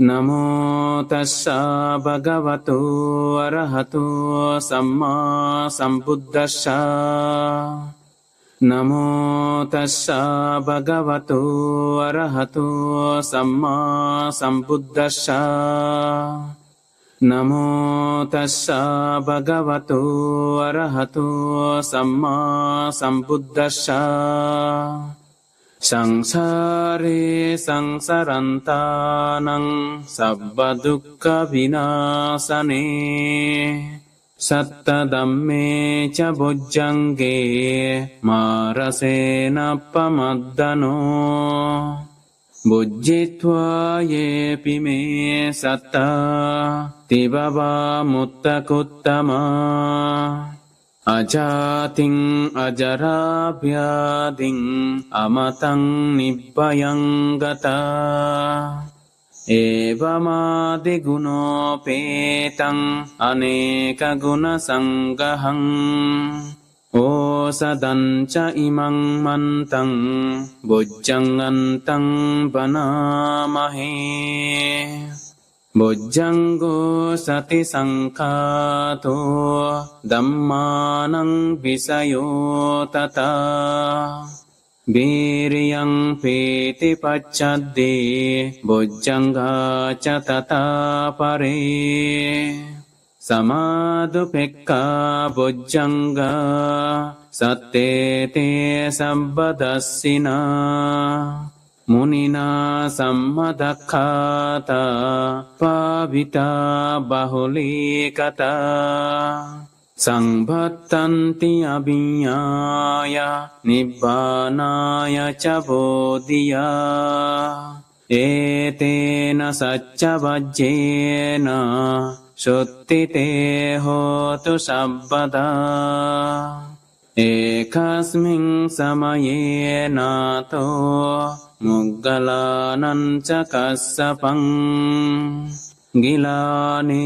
นะโมตัสสะภะคะวะโตอะระหะโตสัมมาสัมพุทธัสสะนะโมตัสสะภะคะวะโตอะระหะโตสัมมาสัมพุทธัสสะนะโมตัสสะภะคะวะโตอะระหะโตสัมมาสัมพุทธัสสะสังสาเรสังสารันตานังสัพพทุกขวินาศเนสัตตธัมเมจะบจจังเกมารเสนะปะมัดดโนบุจจิตวาเยปิเมสัตตาติบาบามุตตะกุตตมะอาจาติงอาจาราภยาติงอมตังนิพพยังกตาเอวมาติกุโนเปตังอเนกกุณสังฆังโอสดัญจะอิมังมันตังบุจจังอันตังปนามะเหบุจจังโกสติสังฆาโตธัมมานังวิสโยตตาวิริยังปิติปัจจัดติบุจจังกาจตตาปะเรสมาธุเปกขาบุจจังกาสัตเตเตสัมปทัสสินามุนินาสัมมาดัคคาตาปาวิตาบาหุลิกตาสังภัตตันติอภิญญายานิบบานายาจโพธิยาเอเตนะสัจจวัจเจนะสุตติเตโหตุสัพพดาเอคัสมิงสมัยนาโตมุกขลานันจะกัสสะปังกิลานิ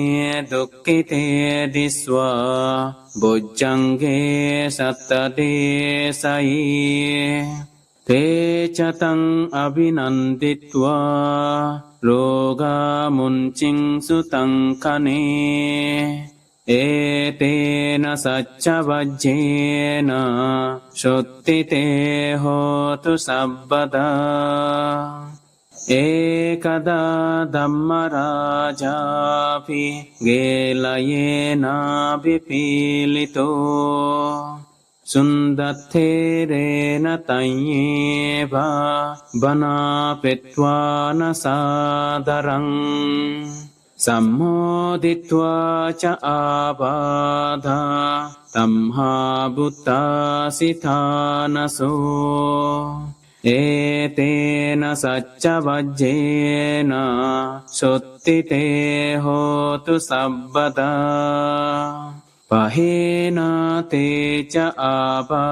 ดุขิเตดิสวะบุจจังเกสัตตเดสัยเตจตังอภินันติตวะโลกามุนจิงสุตังคเนเอเตนะสัจจวัจเจนะสุตติเตโหตุสัพพดาเอกดาธัมมราชาภิเกลเยนะภิปิลิโตสุนดัตเทเรนะตัยเยภาบนาเป็ตวานะสาดารังสัมโมทิตวาจะอาบาธาตัมหาบุตตาสิทานะโสเอเตนะสัจจวัจเจนะสุตติเตโหตุสัพพดาปะเหนะเตจะอาบา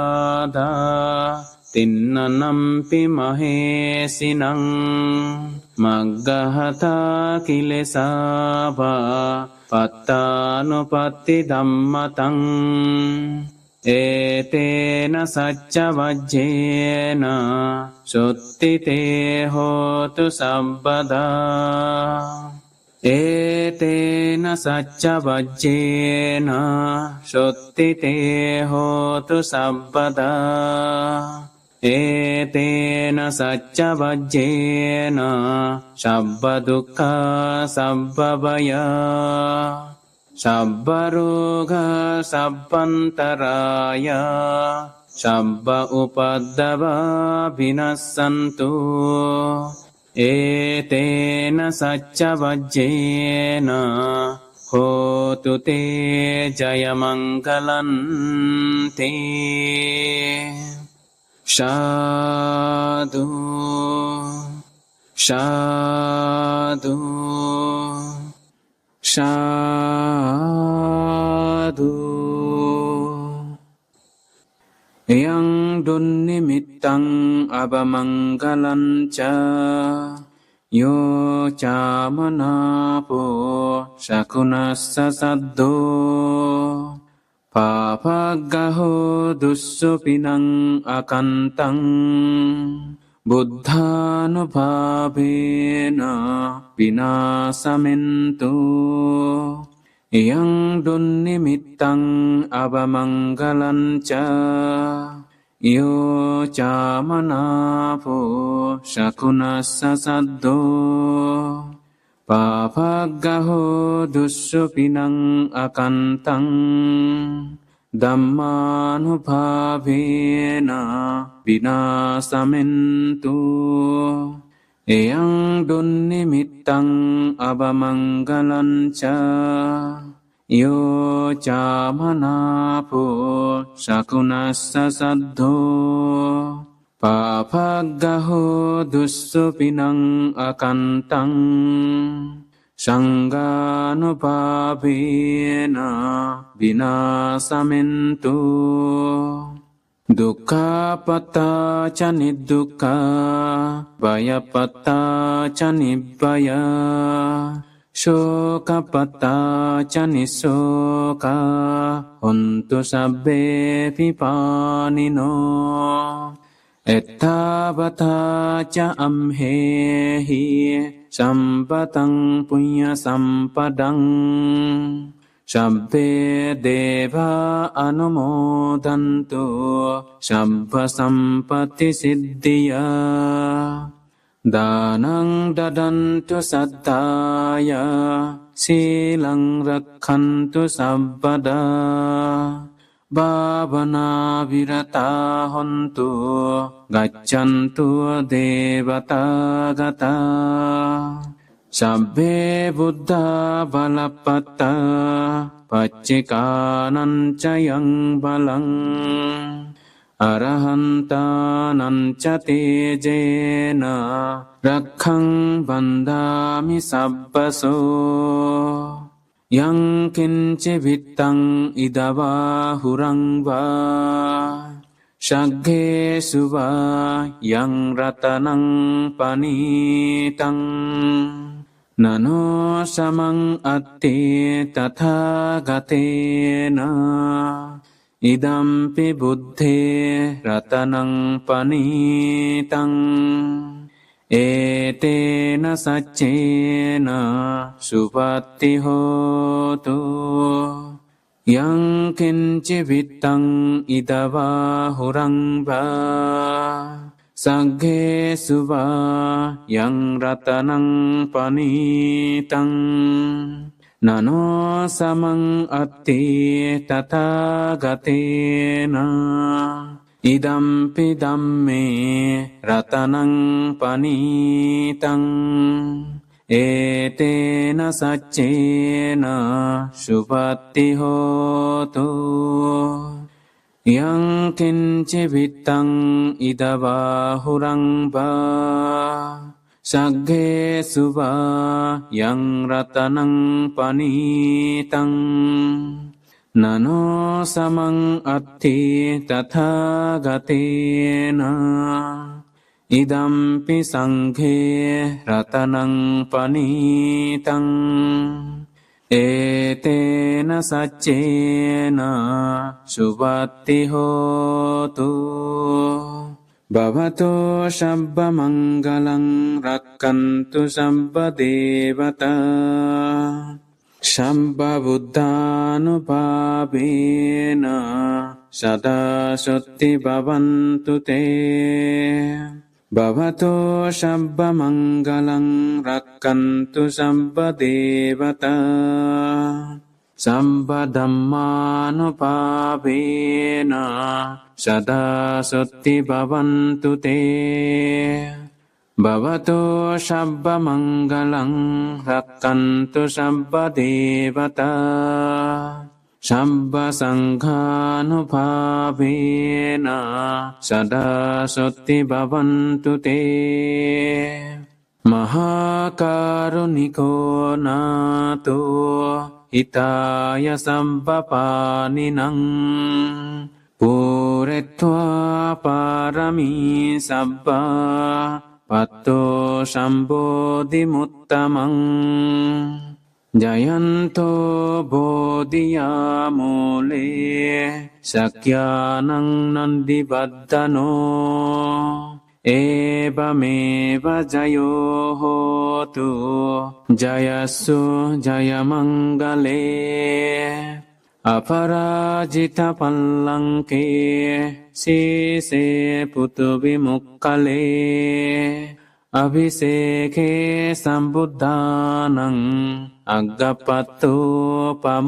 ธาตินนะนัมปิมเหสินังมักกะหตากิเลสาภาปัตตานุปัตติธัมมตังเอเตนะสัจจวัจเจนะสุตติเตโหตุสัพพดาเอเตนะสัจจวัจเจนะสุตติเตโหตุสัพพดาเอเตนะสัจจวัจเจนะสัพพทุกขาสัพพพยาสัพพโรกาสัพพันตรายาสัพพอุปัฏฐวาภินัสสันตุเอเตนะสัจจวัจเจนะโหตุเตจยมังคลันเตสาธุสาธุสาธุยังดุลนิมิตตังอัปมังคลัญจาโยจามนาโปสักุนัสสะสัดโดปาภะกะโหดุสสุปินังอคันตัง බුද්ධානුභාවේන විනාසමෙන්තු යං දුන්නිමිත්තං අවමංගලංච යෝ චාමනාපෝ ශකුනස්ස සද්දෝ පාපග්ගහෝ දුස්සුපිනං අකන්තං ධම්මානුභාවේන විනාසමෙන්තු එයං දුන්නිමිත්තං අවමංගලංච යෝ චාමනාපෝ ශකුනස්ස සද්දෝ පාපග්ගහෝ දුස්සුපිනං අකන්තං සංඝානුභාවේන විනාසමෙන්තු දුක්ඛපත්තා ච නිදුක්ඛා භයපත්තා ච නිබ්බය ශෝකපත්තා ච නිස්සෝකා හොන්තු සබ්බේ පිපානිනෝ එත්තාවතා ච අම්හෙහි සම්පතං පුඤ්ඤ සම්පදං සබ්බේ දේවා අනුමෝදන්තු සබ්බ සම්පති සිද්ධියා දානං දදන්තු සත්තාය සීලං රක්ඛන්තු සබ්බදා භාවනා විරතා හොන්තු ගච්ඡන්තු දේවතා ගතා සබ්බේ බුද්ධා බලප්පත්තා පච්චිකානං ච යං බලං අරහන්තානං ච තේජේන රක්ඛං වන්දාමි සබ්බසෝ යං කිංචි විත්තං ඉදවා හුරං වා ශග්ගේසු වා යං රතනං පනීතං නනෝ සමං අත්තේ තථාගතේන ඉදම්පි බුද්ධේ රතනං පනීතං ඒතේන සච්චේන සුපත්ති හෝතු යං කිංචි විත්තං ඉදවා හුරං වා සග්ගේසු වා යං රතනං පනීතං නනෝ සමං අත්ති තථාගතේන ඉදම්පි ධම්මේ රතනං පනීතං ඒතේන සච්චේන සුපත්ති හෝතු යං කිංචි විත්තං ඉදවා හුරං වා සග්ගේසු වා යං රතනං පනීතං නනෝ සමං අත්ථි තථාගතේන ඉදම්පි සංඝේ රතනං පනීතං ඒතේන සච්චේන සුපත්ති හෝතු භවතෝ සබ්බ මංගලං රක්칸තු සම්ප දේවතා සම්බ බුද්ධානුභාවේන සදා සොත්ති භවන්තු තේ භවතෝ සබ්බ මංගලං රක්칸තු සම්ප දේවතා සම්බ ධම්මානුභාවේන සදා සොත්ති භවන්තු තේ භවතෝ සබ්බ මංගලං රක්칸තු සම්ප දේවතා සම්බ සංඝානුභාවේන සදා සොත්ති භවන්තු තේ මහා කරුණිකෝ නාතෝ හිතාය සම්පපානිනං පුරෙත්වා පාරමී සබ්බා පත්තෝ සම්බෝධි මුත්තමං ජයන්තෝ බෝධියා මූලේ සක්‍යානං නන්දි වද්දනෝ เอบะเมวะจโยโหตุจายสุจายมังกะเลอภราจิตปัลลังเกสีเสปุตุวิมุคคะเลอภิเษเขสัมพุทธานังอักขปัตโตปะโม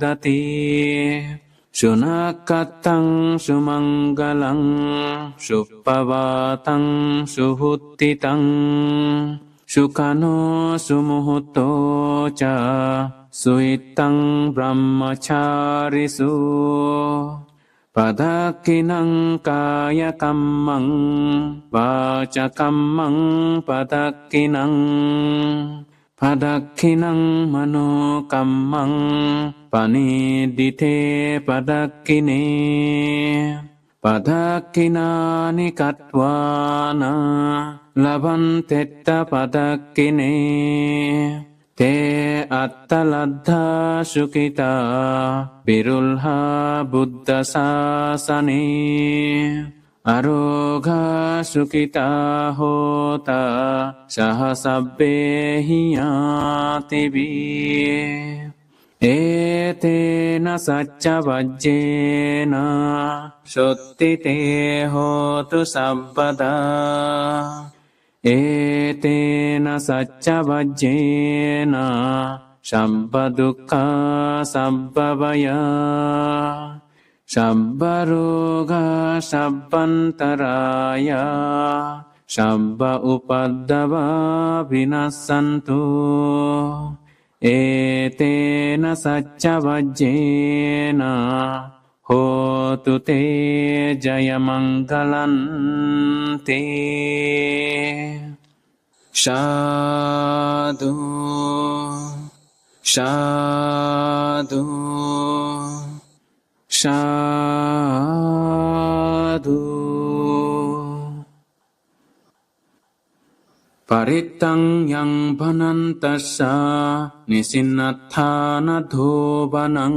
ดติสุนักขตังสุมังกลังสุปวาตังสุหุตติตังสุขโนสุมุหุตโตจาสุหิตังบรมชาริสุปะทักขินังกายกัมมังวาจากัมมังปะทักขินังปะทักขินังมโนกัมมังปานิดิเทปะทักขิเนปะทักขินานิกัตวานาลาบันเตตตะปะทักขิเนเตอัตตลัดดาสุขิตาบิรุลหาบุตตสาสเนอโรกาสุขิตาโหตาสหสัพเปหิยาติบิเอเตนะสัจจวัจเจนะสุตติเตโหตุสัพพดาเอเตนะสัจจวัจเจนะสัพพดุขาสัพพวายาสัพพโรกาสัพพันตรายาสัพพอุปัฏฐวาวินัสสันตุเอเตนะสัจจวัจเจนะโหตุเตจยมังคลันติสาธุสาธุสาธุปริตตังยังพนันตัสสะนิสินนัทธานะโทปนัง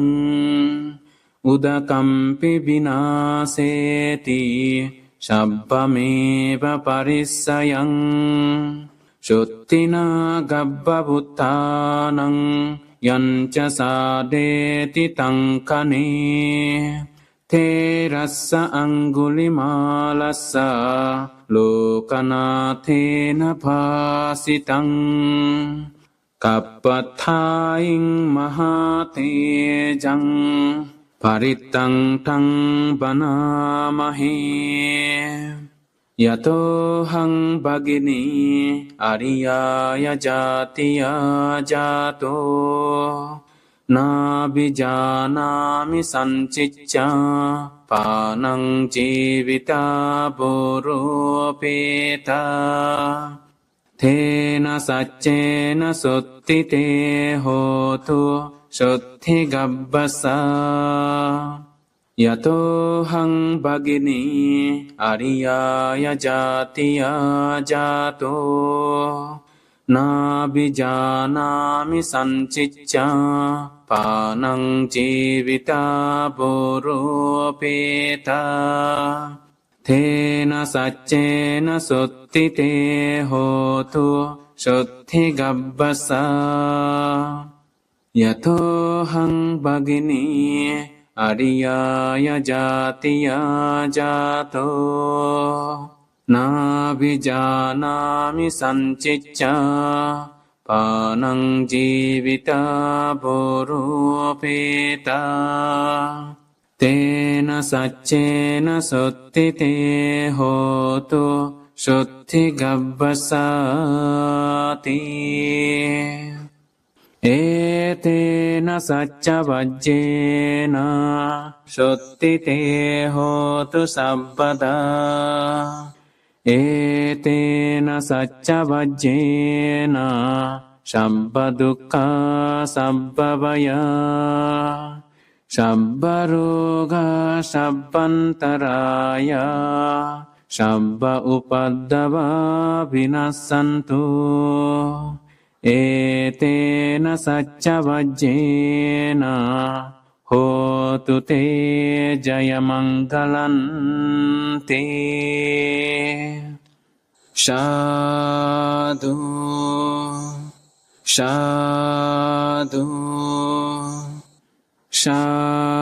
อุดกัมปิวินาเสติสัพพเมวะปริสสยังสุตตินากัปปะพุทธานังยัญจสาเดติตังคเนเทรัสสะอังกุลิมาลัสสะโลกนาเทนะภาสิตังกัปปะทายิงมหาเทจังปริตตังทังปนามเหยะโตหังภกินีอริยายจาติยาจาโตนาบิจานามิสัญจิจจาปานังจีวิตาปุโรเปตาเทนะสัจเจนะสุตติเตโหตุสุตถิกัปปะสายะโตหังภกินีอริยายจาติยาจาโตนาบิจานามิสัญจิจจาปานังจีวิตาปุโรเปตาเทนะสัจเจนะสุตติเตโหตุสุตถิกัปปะสายะโตหังภกินีอริยายจาติยาจาโตนาบิจานามิสัญจิจจาปานังจีวิตาปุโรเปตาเตนะสัจเจนะสุตติเตโหตุสุตถิกัปปะสาติเอเตนะสัจจวัจเจนะสุตติเตโหตุสัพพดาเอเตนะสัจจวัจเจนะสัพพดุขาสัพพวายาสัพพโรกาสัพพันตรายาสัพพอุปัฏฐวาวินัสสันตุเอเตนะสัจจวัจเจนะโหตุเตจยมังคลันติ සාදු සාදු සාදු